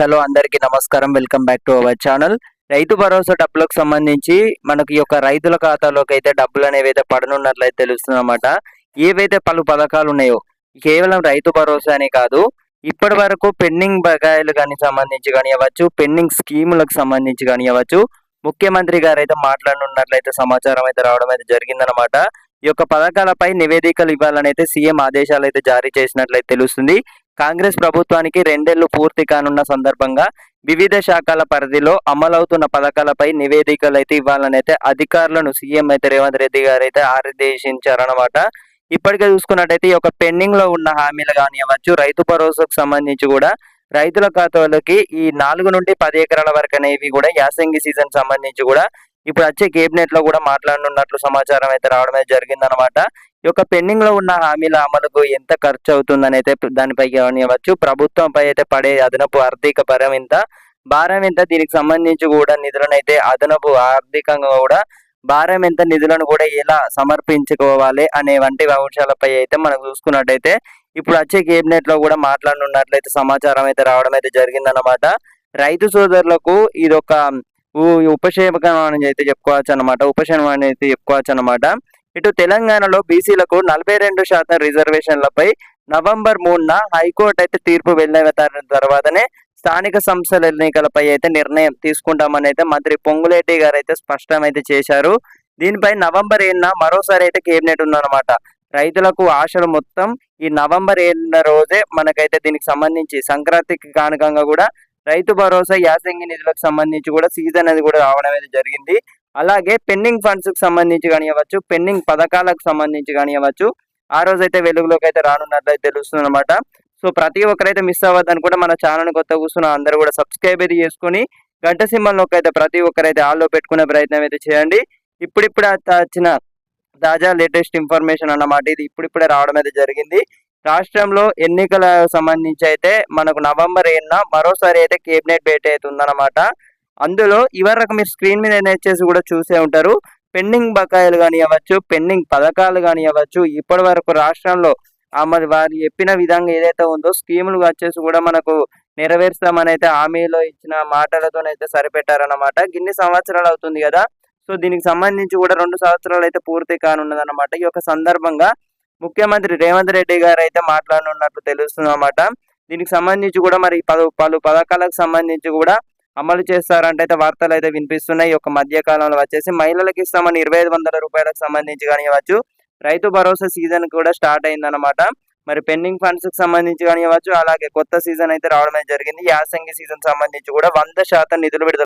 Hello అందరికీ నమస్కారం. Welcome back to our channel. Rythu Bharosa డబ్బులకు సంబంధించి మనకి యొక్క రైతుల ఖాతాలోకి అయితే డబ్బులు అనేవైతే పడనున్నట్లయితే తెలుస్తుందన్నమాట. ఏవైతే పలు పథకాలు ఉన్నాయో కేవలం రైతు భరోసా అనే కాదు. ఇప్పటి వరకు పెండింగ్ బకాయిలు కానీ సంబంధించి కానివ్వచ్చు, పెండింగ్ స్కీములకు సంబంధించి కానివ్వచ్చు, ముఖ్యమంత్రి గారైతే మాట్లాడనున్నట్లయితే సమాచారం అయితే రావడం అయితే జరిగిందనమాట. ఈ యొక్క పథకాలపై నివేదికలు ఇవ్వాలని అయితే సీఎం ఆదేశాలు అయితే జారీ చేసినట్లయితే తెలుస్తుంది. కాంగ్రెస్ ప్రభుత్వానికి 2 ఏళ్లు పూర్తి కానున్న సందర్భంగా వివిధ శాఖల పరిధిలో అమలవుతున్న పథకాలపై నివేదికలు అయితే ఇవ్వాలని అయితే అధికారులను సీఎం అయితే రేవంత్ రెడ్డి గారు అయితే ఆదేశించారనమాట. ఇప్పటికే చూసుకున్నట్టయితే ఈ యొక్క పెండింగ్ లో ఉన్న హామీలు కానివ్వచ్చు, రైతు భరోసాకు సంబంధించి కూడా రైతుల ఖాతాలకి ఈ 4 నుండి 10 ఎకరాల వరకు అనేవి కూడా యాసంగి సీజన్ సంబంధించి కూడా ఇప్పుడు వచ్చే కేబినెట్ లో కూడా మాట్లాడనున్నట్లు సమాచారం అయితే రావడం అయితే జరిగిందనమాట. ఈ యొక్క పెండింగ్ లో ఉన్న హామీల అమలుకు ఎంత ఖర్చు అవుతుందని అయితే దానిపై కానివ్వచ్చు, ప్రభుత్వంపై అయితే పడే అదనపు ఆర్థిక భారం ఎంత, దీనికి సంబంధించి కూడా నిధులను అయితే అదనపు ఆర్థికంగా కూడా భారం ఎంత, నిధులను కూడా ఎలా సమర్పించుకోవాలి అనే వంటి అంశాలపై అయితే మనం చూసుకున్నట్టయితే ఇప్పుడు వచ్చే కేబినెట్ లో కూడా మాట్లాడనున్నట్లయితే సమాచారం అయితే రావడం అయితే జరిగిందనమాట. రైతు సోదరులకు ఇదొక ఉపశమనం అని అయితే చెప్పుకోవచ్చు అనమాట. ఉపశమనం అని అయితే చెప్పుకోవచ్చు అనమాట. ఇటు తెలంగాణలో బీసీలకు 42% రిజర్వేషన్లపై నవంబర్ 3న హైకోర్టు అయితే తీర్పు వెళ్ళిన తర్వాతనే స్థానిక సంస్థల ఎన్నికలపై అయితే నిర్ణయం తీసుకుంటామని అయితే మంత్రి పొంగులేటి గారు అయితే స్పష్టం అయితే చేశారు. దీనిపై నవంబర్ 7న మరోసారి అయితే కేబినెట్ ఉందన్నమాట. రైతులకు ఆశలు మొత్తం ఈ నవంబర్ 7న రోజే మనకైతే దీనికి సంబంధించి సంక్రాంతికి కానుకంగా కూడా రైతు భరోసా యాసంగి నిధులకు సంబంధించి కూడా సీజన్ అనేది కూడా రావడం అనేది జరిగింది. అలాగే పెండింగ్ ఫండ్స్ కి సంబంధించి కానివ్వచ్చు, పెండింగ్ పథకాలకు సంబంధించి కానివ్వచ్చు, ఆ రోజైతే వెలుగులోకి అయితే రానున్నట్లయితే తెలుస్తుంది అనమాట. సో ప్రతి ఒక్కరైతే మిస్ అవ్వద్దని కూడా మన ఛానల్ కొత్త కూర్చున్న అందరూ కూడా సబ్స్క్రైబ్ అయితే చేసుకొని గంట సింబల్ నొక్కి అయితే ప్రతి ఒక్కరైతే ఆల్లో పెట్టుకునే ప్రయత్నం అయితే చేయండి. ఇప్పుడిప్పుడే వచ్చిన తాజా లేటెస్ట్ ఇన్ఫర్మేషన్ అన్నమాట. ఇది ఇప్పుడిప్పుడే రావడం అయితే జరిగింది. రాష్ట్రంలో ఎన్నికల సంబంధించి అయితే మనకు నవంబర్ 7న మరోసారి అయితే కేబినెట్ భేటీ అయితే ఉందన్నమాట. అందులో ఇవరకు మీరు స్క్రీన్ మీద వచ్చేసి కూడా చూసే ఉంటారు. పెండింగ్ బకాయిలు కానివ్వచ్చు, పెండింగ్ పథకాలు కానివ్వచ్చు, ఇప్పటి వరకు రాష్ట్రంలో మరి వారు చెప్పిన విధంగా ఏదైతే ఉందో స్కీములు వచ్చేసి కూడా మనకు నెరవేరుస్తామని అయితే హామీలో ఇచ్చిన మాటలతోనైతే సరిపెట్టారన్నమాట. గిన్ని సంవత్సరాలు అవుతుంది కదా. సో దీనికి సంబంధించి కూడా 2 సంవత్సరాలు అయితే పూర్తి కానున్నదన్నమాట. ఈ యొక్క సందర్భంగా ముఖ్యమంత్రి రేవంత్ రెడ్డి గారు అయితే మాట్లాడనున్నట్లు తెలుస్తుందన్నమాట. దీనికి సంబంధించి కూడా మరి పలు పథకాలకు సంబంధించి కూడా అమలు చేస్తారంటే అయితే వార్తలు అయితే వినిపిస్తున్నాయి. ఈ యొక్క మధ్య కాలంలో వచ్చేసి మహిళలకు ఇస్తామని 2500 రూపాయలకు సంబంధించి కానివ్వచ్చు, రైతు భరోసా సీజన్ కూడా స్టార్ట్ అయిందన్నమాట. మరి పెండింగ్ ఫండ్స్ కి సంబంధించి కానివ్వచ్చు, అలాగే కొత్త సీజన్ అయితే రావడమే జరిగింది. యాసంగి సీజన్ సంబంధించి కూడా 100% నిధులు విడుదల